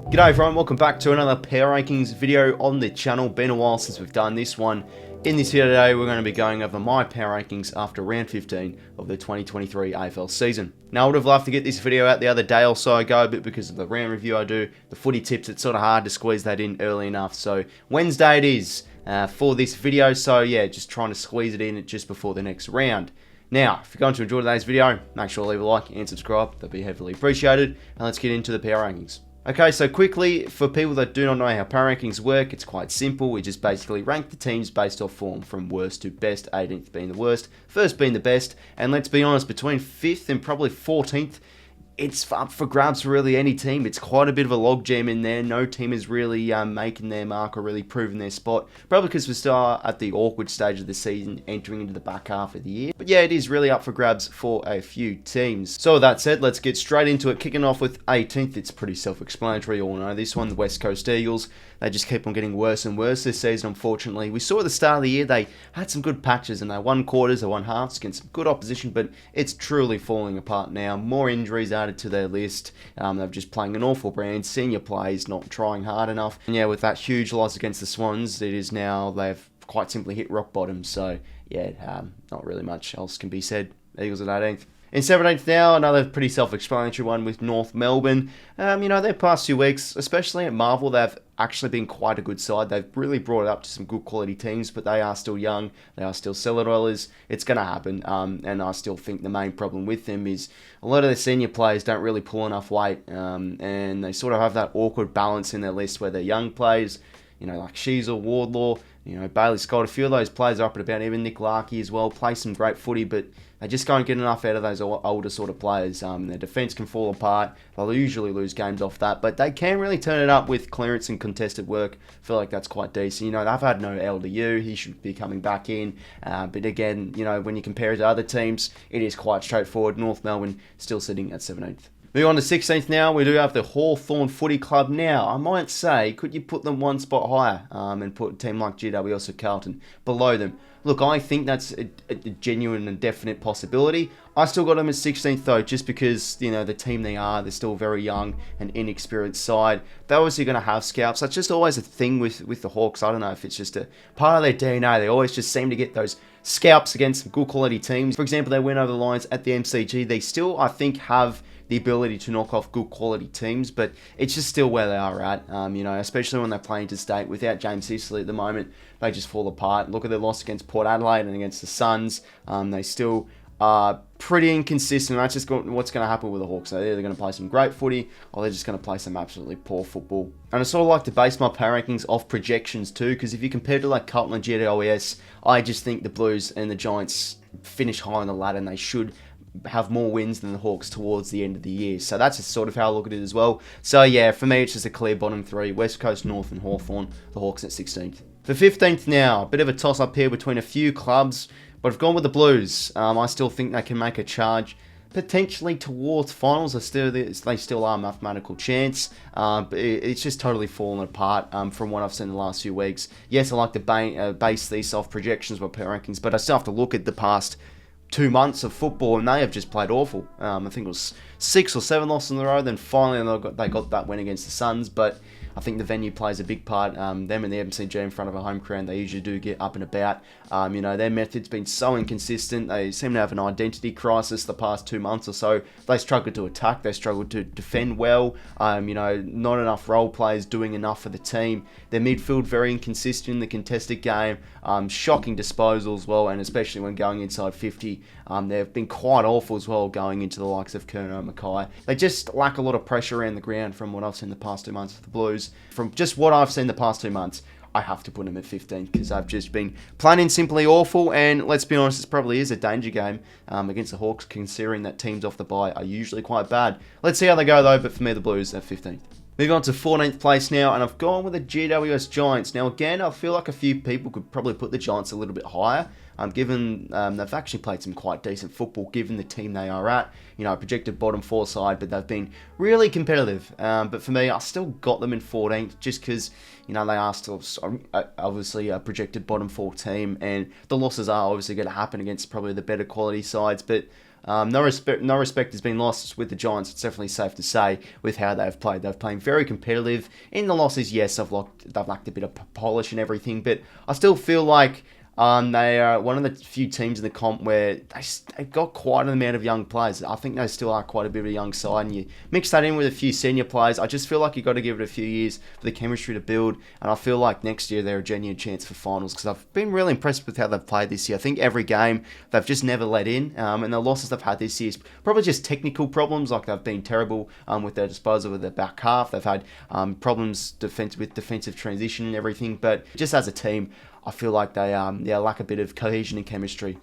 G'day everyone, welcome back to another power rankings video on the channel. Been a while since we've done this one. In this video today, we're going to be going over my power rankings after round 15 of the 2023 AFL season. Now, I would have loved to get this video out the other day or so ago, but because of the round review I do, the footy tips, it's sort of hard to squeeze that in early enough. So Wednesday it is for this video. So yeah, just trying to squeeze it in just before the next round. Now, if you're going to enjoy today's video, make sure to leave a like and subscribe. That'd be heavily appreciated. And let's get into the power rankings. Okay, so quickly, for people that do not know how power rankings work, it's quite simple. We just basically rank the teams based off form from worst to best, 18th being the worst, first being the best, and let's be honest, between 5th and probably 14th, it's up for grabs for really any team. It's quite a bit of a logjam in there. No team is really making their mark or really proving their spot. Probably because we're still at the awkward stage of the season, entering into the back half of the year. But yeah, it is really up for grabs for a few teams. So with that said, let's get straight into it. Kicking off with 18th, it's pretty self-explanatory. You all know this one, the West Coast Eagles. They just keep on getting worse and worse this season, unfortunately. We saw at the start of the year, they had some good patches and they won quarters, they won halves against some good opposition, but it's truly falling apart now. More injuries added to their list. They're just playing an awful brand. Senior players not trying hard enough. And yeah, with that huge loss against the Swans, it is now, they've quite simply hit rock bottom. So yeah, not really much else can be said. Eagles at 18th. In 17th now, another pretty self-explanatory one with North Melbourne. You know, their past 2 weeks, especially at Marvel, they've actually been quite a good side. They've really brought it up to some good quality teams, but they are still young. They are still cellar dwellers. It's going to happen, and I still think the main problem with them is a lot of the senior players don't really pull enough weight, and they sort of have that awkward balance in their list where they're young players, you know, like 𝐓𝐡𝐞 Wardlaw, you know, Bailey Scott, a few of those players are up at about, even 𝗏𝐼𝐶𝐞 as well, play some great footy, but they just can't get enough out of those older sort of players. Their defence can fall apart. They'll usually lose games off that, but they can really turn it up with clearance and contested work. I feel like that's quite decent. You know, they've had no 𝐿𝑑𝑢. He should be coming back in. But again, you know, when you compare it to other teams, it is quite straightforward. North Melbourne still sitting at 17th. Moving on to 16th now, we do have the Hawthorn Footy Club. Now, I might say, could you put them one spot higher and put a team like 𝐺WS below them? Look, I think that's a genuine and definite possibility. I still got them at 16th though, just because, you know, the team they are, they're still very young and inexperienced side. They're obviously going to have scalps. That's just always a thing with the Hawks. I don't know if it's just a part of their DNA. They always just seem to get those scalps against some good quality teams. For example, they went over the Lions at the MCG. They still, I think, have the ability to knock off good quality teams, but it's just still where they are at, you know, especially when they're playing interstate. Without James Sicily at the moment, they just fall apart. Look at their loss against Port Adelaide and against the Suns. They still are pretty inconsistent. That's just what's going to happen with the Hawks. They're either going to play some great footy or they're just going to play some absolutely poor football. And I sort of like to base my power rankings off projections too, because if you compare to like Carlton and JDOD, I just think the Blues and the Giants finish high on the ladder and they should have more wins than the Hawks towards the end of the year. So that's just sort of how I look at it as well. So yeah, for me, it's just a clear bottom three. West Coast, North and Hawthorn. The Hawks at 16th. For 15th now, a bit of a toss-up here between a few clubs, but I've gone with the Blues. I still think they can make a charge, potentially towards finals. They still are a mathematical chance, but it's just totally fallen apart from what I've seen in the last few weeks. Yes, I like to base these off projections with power rankings, but I still have to look at the past 2 months of football, and they have just played awful. I think it was 6 or 7 losses in a row. Then finally they got that win against the Suns, but I think the venue plays a big part. Them and the MCG in front of a home crowd, they usually do get up and about. You know, their method's been so inconsistent. They seem to have an identity crisis the past 2 months or so. They struggled to attack. They struggled to defend well. You know, not enough role players doing enough for the team. Their midfield very inconsistent in the contested game. Shocking disposals as well, and especially when going inside 50. They've been quite awful as well going into the likes of Curnow and Mackay. They just lack a lot of pressure around the ground from what I've seen the past 2 months of the Blues. From just what I've seen the past 2 months, I have to put them at 15 because they've just been plain and simply awful. And let's be honest, this probably is a danger game against the Hawks, considering that teams off the bye are usually quite bad. Let's see how they go though, but for me, the Blues at 15th. Moving on to 14th place now, and I've gone with the GWS Giants. Now again, I feel like a few people could probably put the Giants a little bit higher, given they've actually played some quite decent football, given the team they are at. You know, projected bottom 4 side, but they've been really competitive. But for me, I still got them in 14th, just because, you know, they are still obviously a projected bottom 4 team, and the losses are obviously going to happen against probably the better quality sides, but No respect has been lost with the Giants. It's definitely safe to say with how they've played. They've played very competitive. In the losses, yes, they've lacked a bit of polish and everything, but I still feel like they are one of the few teams in the comp where they've got quite an amount of young players. I think they still are quite a bit of a young side, and you mix that in with a few senior players, I just feel like you've got to give it a few years for the chemistry to build, and I feel like next year they're a genuine chance for finals, because I've been really impressed with how they've played this year. I think every game they've just never let in, and the losses they've had this year is probably just technical problems, like they've been terrible with their disposal of their back half. They've had problems with defensive transition and everything, but just as a team, I feel like they lack a bit of cohesion and chemistry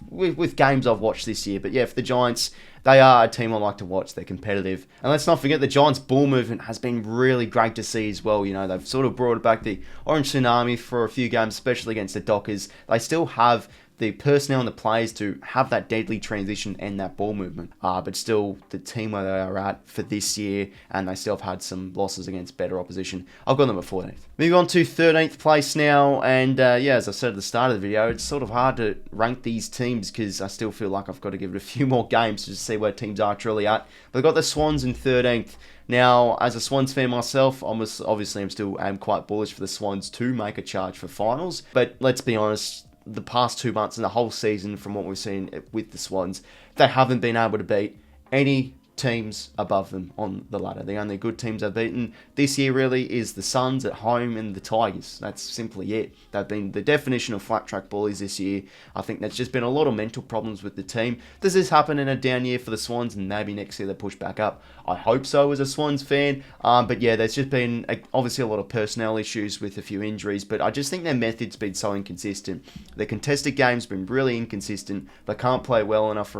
with games I've watched this year. But yeah, for the Giants, they are a team I like to watch. They're competitive. And let's not forget the Giants' ball movement has been really great to see as well. You know, they've sort of brought back the Orange Tsunami for a few games, especially against the Dockers. They still have the personnel and the players to have that deadly transition and that ball movement. But still, the team where they are at for this year, and they still have had some losses against better opposition. I've got them at 14th. Moving on to 13th place now, and yeah, as I said at the start of the video, it's sort of hard to rank these teams because I still feel like I've got to give it a few more games to see where teams are truly at. But I've got the Swans in 13th. Now, as a Swans fan myself, I'm still quite bullish for the Swans to make a charge for finals. But let's be honest, the past 2 months and the whole season, from what we've seen with the Swans, they haven't been able to beat any teams above them on the ladder. The only good teams they've beaten this year really is the Suns at home and the Tigers. That's simply it. They've been the definition of flat track bullies this year. I think there's just been a lot of mental problems with the team. Does this happen in a down year for the Swans and maybe next year they push back up? I hope so as a Swans fan. But yeah, there's just been obviously a lot of personnel issues with a few injuries, but I just think their method's been so inconsistent. Their contested game's been really inconsistent. They can't play well enough for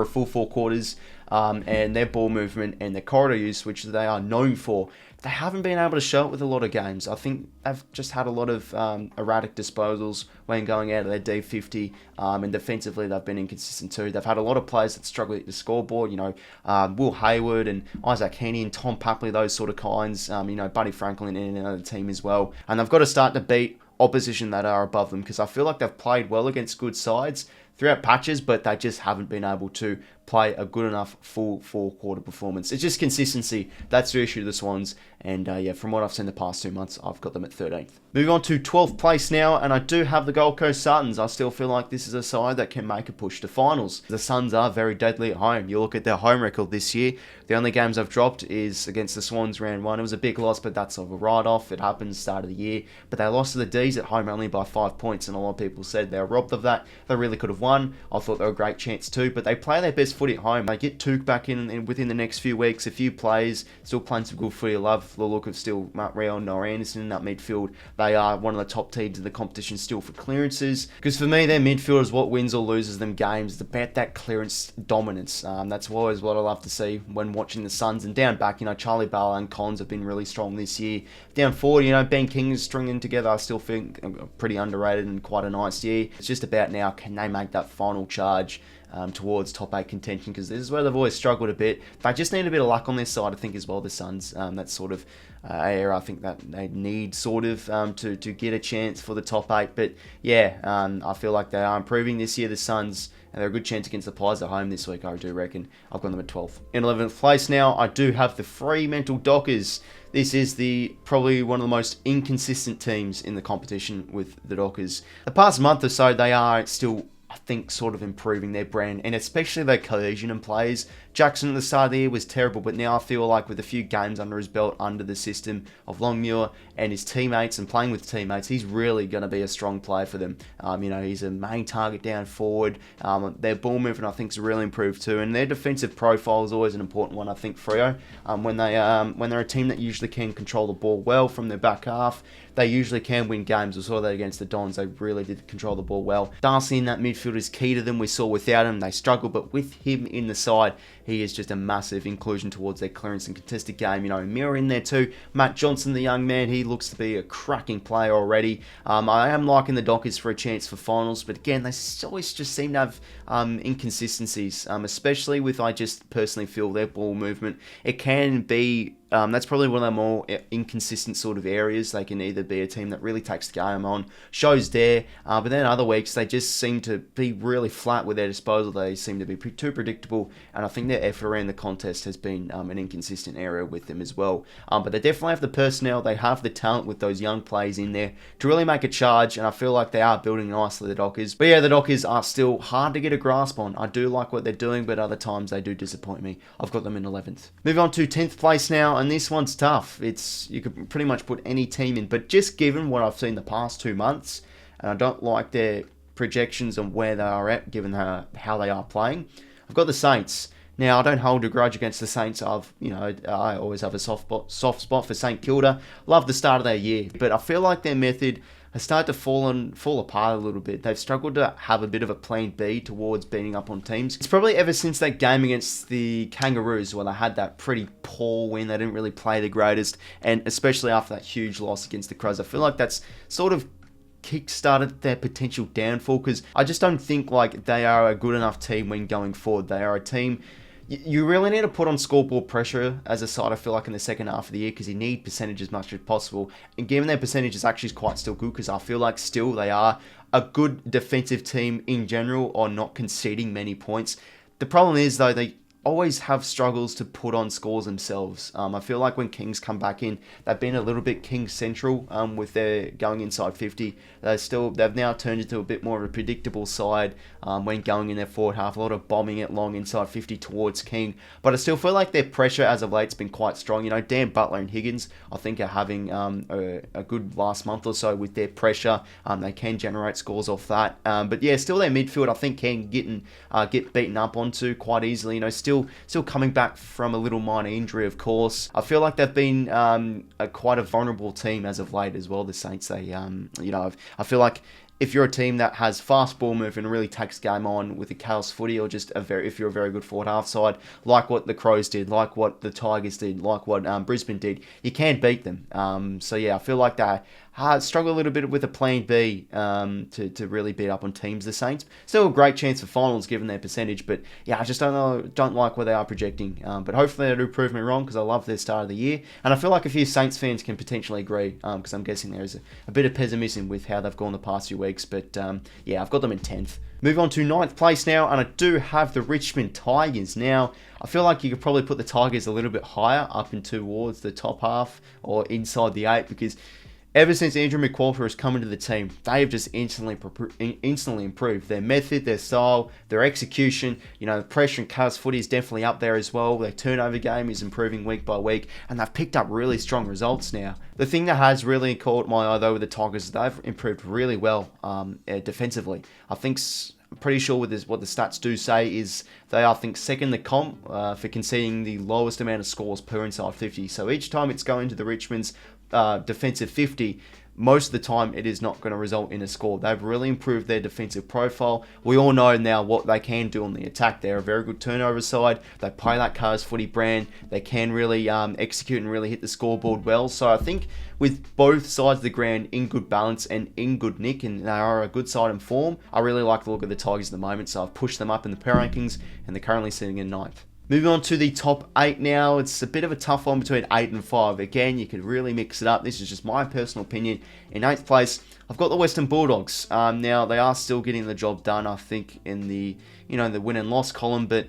a full 4 quarters, and their ball movement and their corridor use, which they are known for, they haven't been able to show it with a lot of games. I think they've just had a lot of erratic disposals when going out of their D50, and defensively they've been inconsistent too. They've had a lot of players that struggle at the scoreboard, you know, Will Hayward and Isaac Heaney and Tom Papley, those sort of kinds, you know, Buddy Franklin in another team as well. And they've got to start to beat opposition that are above them, because I feel like they've played well against good sides throughout patches, but they just haven't been able to play a good enough full 4 quarter performance. It's just consistency. That's the issue of the Swans. And yeah, from what I've seen the past 2 months, I've got them at 13th. Moving on to 12th place now, and I do have the Gold Coast Suns. I still feel like this is a side that can make a push to finals. The Suns are very deadly at home. You look at their home record this year, the only games I've dropped is against the Swans round 1. It was a big loss, but that's sort of a write-off. It happens start of the year. But they lost to the D's at home only by 5 points, and a lot of people said they were robbed of that. They really could have won. I thought they were a great chance too, but they play their best footy at home. They get 𝐓𝐡𝐞 back in within the next few weeks. A few players still playing some good footy. I love the look of still Mark Rowell and Noah Anderson in that midfield. They are one of the top teams in the competition still for clearances, because for me, their midfield is what wins or loses them games. It's about that clearance dominance. That's always what I love to see when watching the Suns. And down back, you know, Charlie Bala and Collins have been really strong this year. Down forward, you know, Ben King is stringing together. I still think pretty underrated and quite a nice year. It's just about now, can they make that final charge towards top 8 contention, because this is where they've always struggled a bit. They just need a bit of luck on their side, I think, as well, the Suns. That's sort of area I think that they need sort of to get a chance for the top 8. But yeah, I feel like they are improving this year, the Suns, and they're a good chance against the Pies at home this week, I do reckon. I've got them at 12th. In 11th place now, I do have the Fremantle Dockers. This is probably one of the most inconsistent teams in the competition with the Dockers. The past month or so, they are still, I think, sort of improving their brand, and especially their cohesion and plays. Jackson at the start of the year was terrible, but now I feel like with a few games under his belt, under the system of Longmuir and his teammates and playing with teammates, he's really going to be a strong player for them. You know, he's a main target down forward. Their ball movement, I think, is really improved too, and their defensive profile is always an important one, I think, Freo. When they're a team that usually can control the ball well from their back half, they usually can win games. We saw that against the Dons. They really did control the ball well. Darcy in that midfield is key to them. We saw without him, they struggled, but with him in the side, he is just a massive inclusion towards their clearance and contested game. You know, Mirror in there too. Matt Johnson, the young man, he looks to be a cracking player already. I am liking the Dockers for a chance for finals, but again, they always just seem to have inconsistencies, especially with, I just personally feel, their ball movement. It can be That's probably one of the more inconsistent sort of areas. They can either be a team that really takes the game on, shows there, but then other weeks they just seem to be really flat with their disposal. They seem to be too predictable, and I think their effort around the contest has been an inconsistent area with them as well. But they definitely have the personnel, they have the talent with those young players in there to really make a charge, and I feel like they are building nicely, the Dockers. But yeah, the Dockers are still hard to get a grasp on. I do like what they're doing, but other times they do disappoint me. I've got them in 11th. Moving on to 10th place now, and this one's tough. You could pretty much put any team in, but just given what I've seen the past 2 months, and I don't like their projections on where they are at, given how they are playing, I've got the Saints. Now, I don't hold a grudge against the Saints. I always have a soft spot for St Kilda. Love the start of their year, but I feel like their method has started to fall apart a little bit. They've struggled to have a bit of a plan B towards beating up on teams. It's probably ever since that game against the Kangaroos where they had that pretty poor win. They didn't really play the greatest, and especially after that huge loss against the Crows, I feel like that's sort of kick-started their potential downfall, because I just don't think like they are a good enough team when going forward. They are a team you really need to put on scoreboard pressure as a side, I feel like, in the second half of the year, because you need percentage as much as possible. And given their percentage is actually quite still good, because I feel like still they are a good defensive team in general, or not conceding many points. The problem is, though, they always have struggles to put on scores themselves. I feel like when Kings come back in, they've been a little bit Kings central with their going inside 50. They've now turned into a bit more of a predictable side when going in their forward half. A lot of bombing it long inside 50 towards King. But I still feel like their pressure as of late has been quite strong. Dan Butler and Higgins, I think, are having a good last month or so with their pressure. They can generate scores off that. But yeah, still their midfield, I think, can get beaten up onto quite easily. Still coming back from a little minor injury, of course. I feel like they've been quite a vulnerable team as of late as well, the Saints. I feel like if you're a team that has fast ball movement and really takes game on with a chaos footy, or just if you're a very good forward half side, like what the Crows did, like what the Tigers did, like what Brisbane did, you can beat them. So yeah, I feel like they struggle a little bit with a plan B to really beat up on teams, the Saints. Still a great chance for finals given their percentage, but yeah, I just don't like where they are projecting. But hopefully they do prove me wrong, because I love their start of the year, and I feel like a few Saints fans can potentially agree, because I'm guessing there is a bit of pessimism with how they've gone the past few weeks. But yeah, I've got them in 10th. Move on to 9th place now, and I do have the Richmond Tigers. Now, I feel like you could probably put the Tigers a little bit higher, up and towards the top half or inside the 8, because ever since Andrew McQualter has come into the team, they have just instantly improved. Their method, their style, their execution, the pressure and chaos footy is definitely up there as well. Their turnover game is improving week by week, and they've picked up really strong results now. The thing that has really caught my eye, though, with the Tigers is they've improved really well defensively. I'm pretty sure with what the stats do say is they are, I think, second the comp for conceding the lowest amount of scores per inside 50. So each time it's going to the Richmond's defensive 50, most of the time it is not going to result in a score. They've really improved their defensive profile. We all know now what they can do on the attack. They're a very good turnover side. They play that Cars footy brand. They can really execute and really hit the scoreboard well. So I think with both sides of the ground in good balance and in good nick, and they are a good side in form, I really like the look of the Tigers at the moment. So I've pushed them up in the power rankings, and they're currently sitting in 9th. Moving on to the top 8 now. It's a bit of a tough one between 8 and 5. Again, you could really mix it up. This is just my personal opinion. In 8th place, I've got the Western Bulldogs. Now, they are still getting the job done, I think, in the the win and loss column, but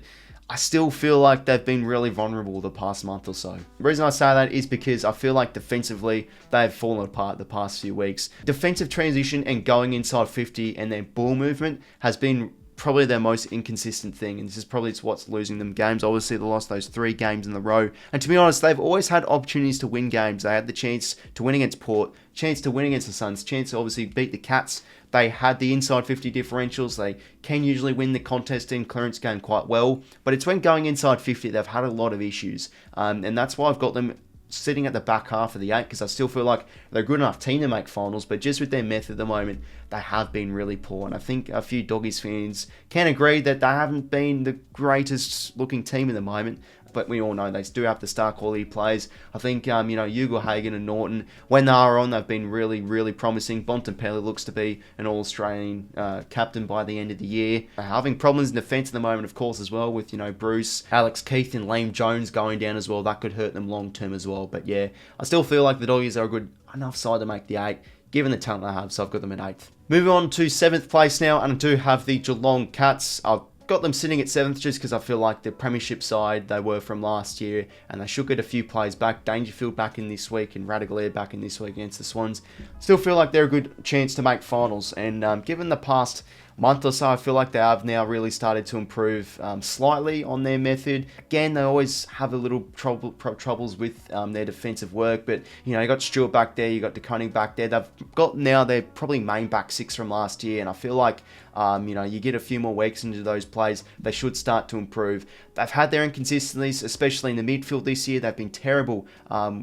I still feel like they've been really vulnerable the past month or so. The reason I say that is because I feel like defensively, they've fallen apart the past few weeks. Defensive transition and going inside 50 and their ball movement has been probably their most inconsistent thing, and this is probably what's losing them games. Obviously, they lost those 3 games in a row, and to be honest, they've always had opportunities to win games. They had the chance to win against Port, chance to win against the Suns, chance to obviously beat the Cats. They had the inside 50 differentials. They can usually win the contest in clearance game quite well, but it's when going inside 50 they've had a lot of issues, and that's why I've got them sitting at the back half of the 8, because I still feel like they're a good enough team to make finals, but just with their method at the moment, they have been really poor. And I think a few Doggies fans can agree that they haven't been the greatest looking team at the moment. but we all know they do have to start quality players. I think, 𝐓𝐴𝐺𝐸 and Norton, when they are on, they've been really, really promising. 𝗏𝗏 looks to be an All-Australian captain by the end of the year. They're having problems in defence at the moment, of course, as well, with, Bruce, Alex Keith and Liam Jones going down as well. That could hurt them long-term as well. But yeah, I still feel like the Doggies are a good enough side to make the 8, given the talent they have, so I've got them at 8th. Moving on to 7th place now, and I do have the Geelong Cats. I've got them sitting at 7th just because I feel like the premiership side they were from last year, and they should get a few players back. Dangerfield back in this week, and 𝗏𝗏 back in this week against the Swans. Still feel like they're a good chance to make finals, and given the past month or so, I feel like they have now really started to improve slightly on their method. Again, they always have a little troubles with their defensive work, but you got Stewart back there, you got 𝐓𝐡𝐞 back there. They've got now their probably main back 6 from last year, and I feel like you get a few more weeks into those plays, they should start to improve. They've had their inconsistencies, especially in the midfield this year. They've been terrible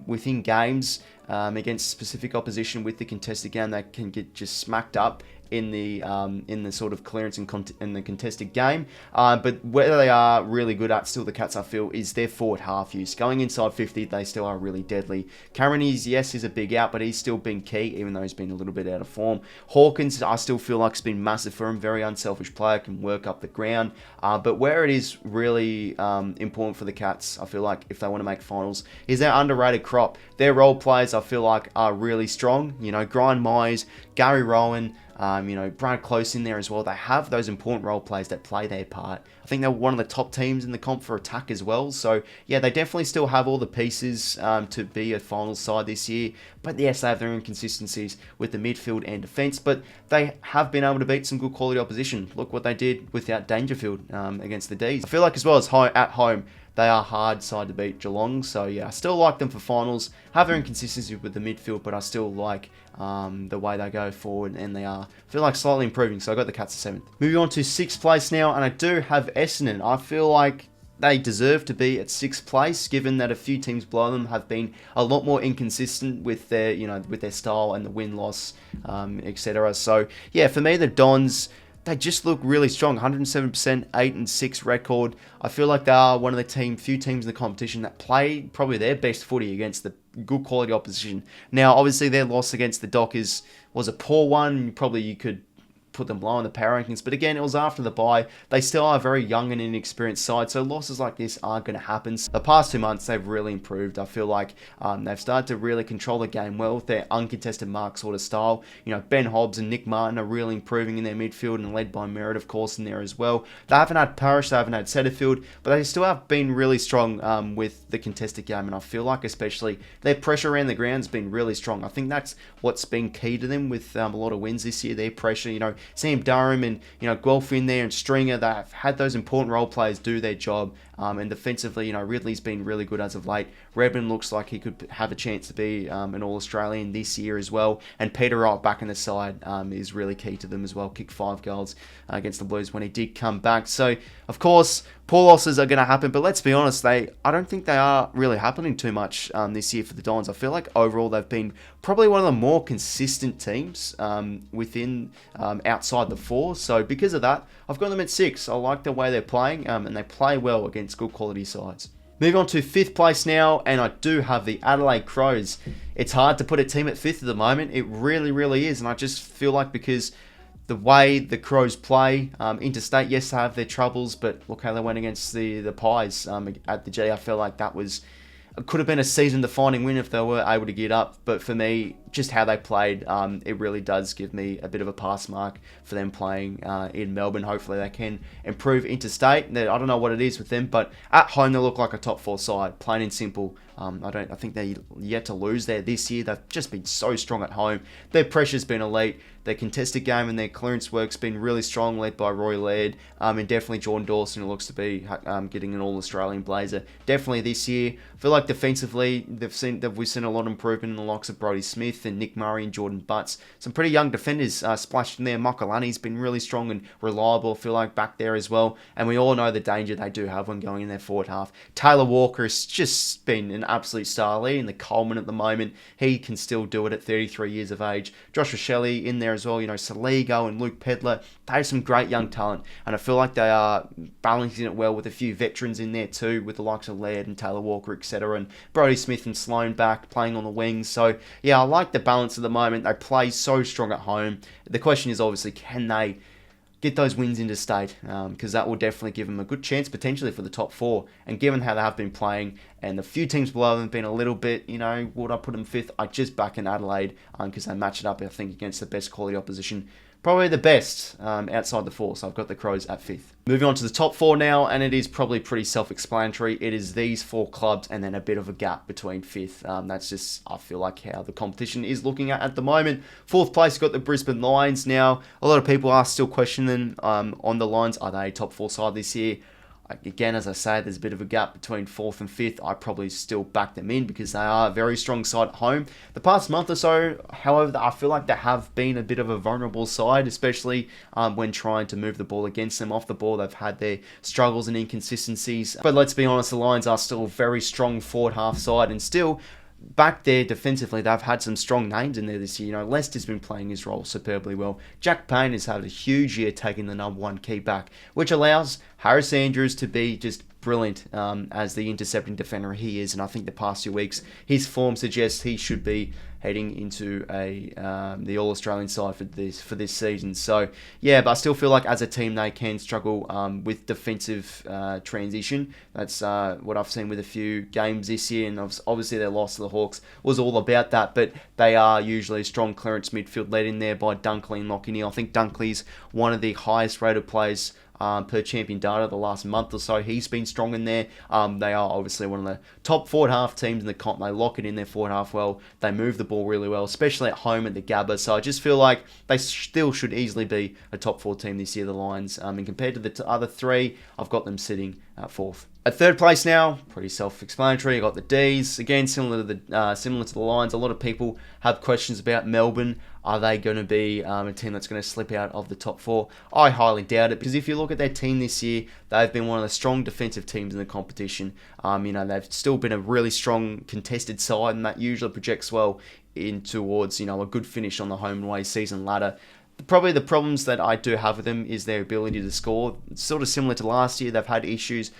within games against specific opposition with the contested game. They can get just smacked up in the sort of clearance in the contested game. But where they are really good at, still the Cats, I feel, is their forward half use. Going inside 50, they still are really deadly. Cameron is a big out, but he's still been key, even though he's been a little bit out of form. Hawkins, I still feel like it's been massive for him. Very unselfish player, can work up the ground. But where it is really important for the Cats, I feel like, if they want to make finals, is their underrated crop. Their role players, I feel like, are really strong. Grant Myers, Gary Rowan, Brad Close in there as well. They have those important role players that play their part. I think they're one of the top teams in the comp for attack as well. So, yeah, they definitely still have all the pieces to be a final side this year. But, yes, they have their inconsistencies with the midfield and defence. But they have been able to beat some good quality opposition. Look what they did without Dangerfield against the D's. I feel like as well as at home, they are hard side to beat Geelong. So, yeah, I still like them for finals. Have their inconsistency with the midfield, but I still like the way they go forward, and they feel like slightly improving. So I got the Cats at 7th. Moving on to 6th place now, and I do have Essendon. I feel like they deserve to be at 6th place, given that a few teams below them have been a lot more inconsistent with their, with their style and the win-loss, etc. So yeah, for me, the Dons, they just look really strong. 107%, 8-6 record. I feel like they are one of the few teams in the competition that play probably their best footy against the good quality opposition. Now, obviously, their loss against the Dockers was a poor one. Probably you could put them low in the power rankings, but again, it was after the bye. They still are a very young and inexperienced side, so losses like this aren't going to happen. The past 2 months, they've really improved. I feel like they've started to really control the game well with their uncontested mark sort of style. Ben Hobbs and Nick Martin are really improving in their midfield, and led by Merritt, of course, in there as well. They haven't had Parrish, they haven't had Setterfield, but they still have been really strong with the contested game, and I feel like especially their pressure around the ground has been really strong. I think that's what's been key to them with a lot of wins this year, their pressure. Sam Durham and Guelph in there and Stringer, they've had those important role players do their job. And defensively, Ridley's been really good as of late. Redmond looks like he could have a chance to be an All-Australian this year as well. And Peter Wright back in the side is really key to them as well. Kicked 5 goals against the Blues when he did come back. So, of course, poor losses are going to happen. But let's be honest, I don't think they are really happening too much this year for the Dons. I feel like overall they've been probably one of the more consistent teams within outside the 4. So because of that, I've got them at 6. I like the way they're playing, and they play well against good quality sides. Moving on to 5th place now, and I do have the Adelaide Crows. It's hard to put a team at 5th at the moment. It really, really is, and I just feel like because the way the Crows play, interstate, yes, they have their troubles, but look how they went against the Pies at the G. I feel like that could have been a season-defining win if they were able to get up. But for me, just how they played, it really does give me a bit of a pass mark for them playing in Melbourne. Hopefully they can improve interstate. I don't know what it is with them, but at home they look like a top 4 side, plain and simple. I think they're yet to lose there this year. They've just been so strong at home. Their pressure's been elite. Their contested game and their clearance work's been really strong, led by Roy Laird, and definitely Jordan Dawson, who looks to be getting an All-Australian blazer. Definitely this year. I feel like defensively, we've seen a lot of improvement in the likes of Brodie Smith. Smith and Nick Murray and Jordan Butts. Some pretty young defenders splashed in there. Michael-Anni's been really strong and reliable, I feel like, back there as well. And we all know the danger they do have when going in their forward half. Taylor Walker has just been an absolute star, leading the Coleman at the moment. He can still do it at 33 years of age. Josh Shelley in there as well. Saligo and Luke Pedler. They have some great young talent. And I feel like they are balancing it well with a few veterans in there too, with the likes of Laird and Taylor Walker, etc. And Brodie Smith and Sloan back playing on the wings. So yeah, I like the balance at the moment. They play so strong at home. The question is obviously, can they get those wins interstate? Because that will definitely give them a good chance potentially for the top 4. And given how they have been playing and the few teams below them have been a little bit, would I put them 5th? I just back in Adelaide because they match it up, I think, against the best quality opposition. Probably the best outside the 4, so I've got the Crows at 5th. Moving on to the top 4 now, and it is probably pretty self-explanatory. It is these 4 clubs and then a bit of a gap between 5th. That's just, I feel like, how the competition is looking at the moment. 4th place, got the Brisbane Lions. Now, a lot of people are still questioning on the Lions. Are they a top 4 side this year? Again, as I say, there's a bit of a gap between 4th and 5th. I probably still back them in because they are a very strong side at home. The past month or so, however, I feel like they have been a bit of a vulnerable side, especially when trying to move the ball against them off the ball. They've had their struggles and inconsistencies. But let's be honest, the Lions are still a very strong forward half side, and still back there defensively, they've had some strong names in there this year. Lester's been playing his role superbly well. Jack Payne has had a huge year taking the number 1 key back, which allows Harris Andrews to be just brilliant as the intercepting defender he is. And I think the past few weeks, his form suggests he should be heading into the All-Australian side for this season. So yeah, but I still feel like as a team they can struggle with defensive transition. That's what I've seen with a few games this year, and obviously their loss to the Hawks was all about that. But they are usually a strong clearance midfield led in there by Dunkley and Lockie. I think Dunkley's one of the highest rated players per champion data the last month or so. He's been strong in there. They are obviously one of the top forward half teams in the comp. They lock it in their forward half well. They move the ball really well, especially at home at the Gabba. So I just feel like they still should easily be a top 4 team this year, the Lions. And compared to the other 3, I've got them sitting at 4th. At 3rd place now, pretty self-explanatory. I got the D's. Again, similar to the Lions. A lot of people have questions about Melbourne. Are they going to be a team that's going to slip out of the top 4? I highly doubt it, because if you look at their team this year, they've been one of the strong defensive teams in the competition. They've still been a really strong contested side, and that usually projects well in towards a good finish on the home and away season ladder. Probably the problems that I do have with them is their ability to score. It's sort of similar to last year. They've had issues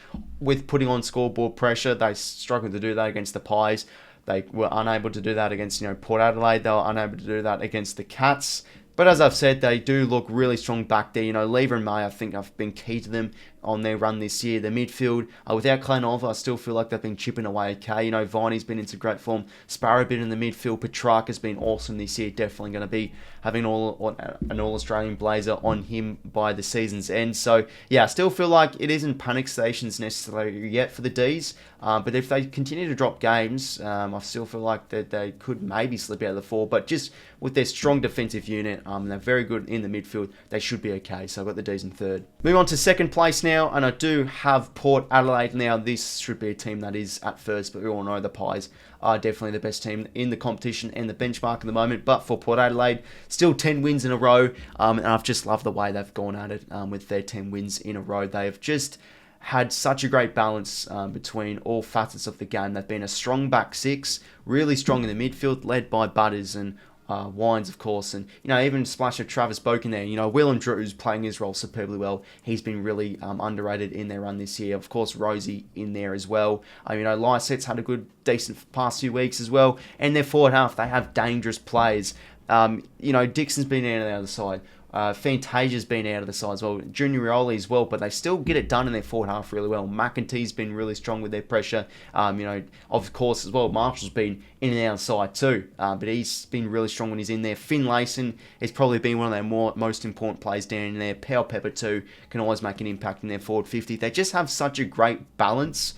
with putting on scoreboard pressure. They struggled to do that against the Pies. They were unable to do that against Port Adelaide. They were unable to do that against the Cats. But as I've said, they do look really strong back there. Lever and May, I think, have been key to them on their run this year. The midfield, without Clanova, I still feel like they've been chipping away okay. Viney's been into great form. Sparrow been in the midfield. Petrarca's been awesome this year. Definitely going to be having an All-Australian blazer on him by the season's end. So, yeah, I still feel like it isn't panic stations necessarily yet for the Ds. But if they continue to drop games, I still feel like that they could maybe slip out of the 4. But just with their strong defensive unit, they're very good in the midfield. They should be okay. So I've got the Ds in 3rd. Moving on to 2nd place now, and I do have Port Adelaide. Now, this should be a team that is at 1st, but we all know the Pies are definitely the best team in the competition and the benchmark at the moment. But for Port Adelaide, still 10 wins in a row, and I've just loved the way they've gone at it with their 10 wins in a row. They have just had such a great balance between all facets of the game. They've been a strong back 6, really strong in the midfield, led by Butters and Wines, of course, and even splash of Travis Boak in there. Willem Drew's playing his role superbly well. He's been really underrated in their run this year. Of course, Rosie in there as well. Lycett's had a good, decent past few weeks as well. And their forward half, they have dangerous players. Dixon's been out of the other side. Fantasia's been out of the side as well. Junior Rioli as well, but they still get it done in their forward half really well. McEntee's been really strong with their pressure. Of course as well, Marshall's been in and out of the side too, but he's been really strong when he's in there. Finn Layson has probably been one of their most important players down in there. Powell Pepper too can always make an impact in their forward 50. They just have such a great balance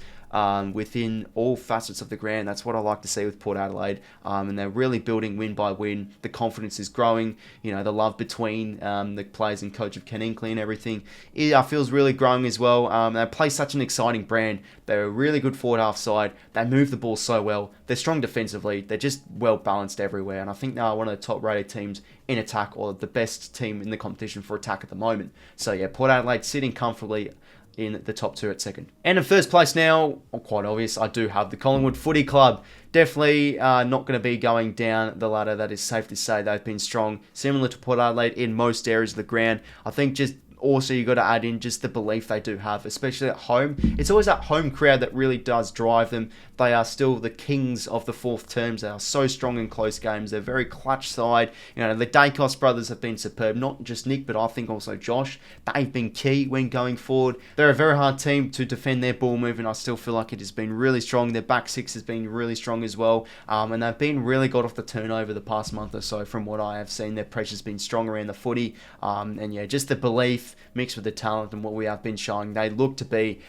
within all facets of the ground. That's what I like to see with Port Adelaide, and they're really building win by win. The confidence is growing. You know, the love between the players and coach of 𝐻𝐿 𝐻𝐿 and everything, it feels really growing as well. They play such an exciting brand. They're a really good forward half side. They move the ball so well. They're strong defensively. They're just well balanced everywhere, and I think they are one of the top rated teams in attack, or the best team in the competition for attack at the moment. So yeah, Port Adelaide sitting comfortably in the top 2 at second. And in first place now, quite obvious, I do have the Collingwood Footy Club. Definitely not going to be going down the ladder. That is safe to say. They've been strong, similar to Port Adelaide in most areas of the ground. I think just also you got to add in just the belief they do have, especially at home. It's always that home crowd that really does drive them. They are still the kings of the fourth terms. They are so strong in close games. They're very clutch side. You know, the 𝐷𝐸COS brothers have been superb. Not just Nick, but I think also Josh. They've been key when going forward. They're a very hard team to defend their ball movement. I still feel like it has been really strong. Their back six has been really strong as well. And they've been really got off the turnover the past month or so from what I have seen. Their pressure's been strong around the footy. And yeah, just the belief mixed with the talent and what we have been showing. They look to be,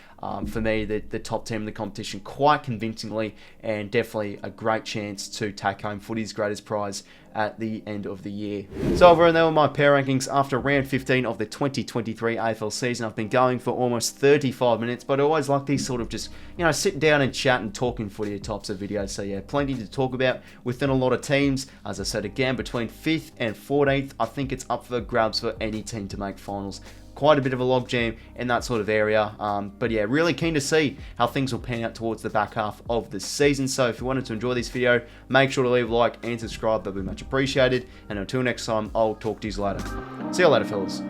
for me, the top team in the competition quite convincingly, and definitely a great chance to take home footy's greatest prize at the end of the year. So overall, there were my power rankings after round 15 of the 2023 AFL season. I've been going for almost 35 minutes, but I always like these sort of just, you know, sit down and chat and talking footy types of videos. So yeah, plenty to talk about within a lot of teams. As I said again, between 5th and 14th, I think it's up for grabs for any team to make finals. Quite a bit of a logjam in that sort of area. But yeah, really keen to see how things will pan out towards the back half of the season. So if you wanted to enjoy this video, make sure to leave a like and subscribe. That'd be much appreciated. And until next time, I'll talk to you later. See you later, fellas.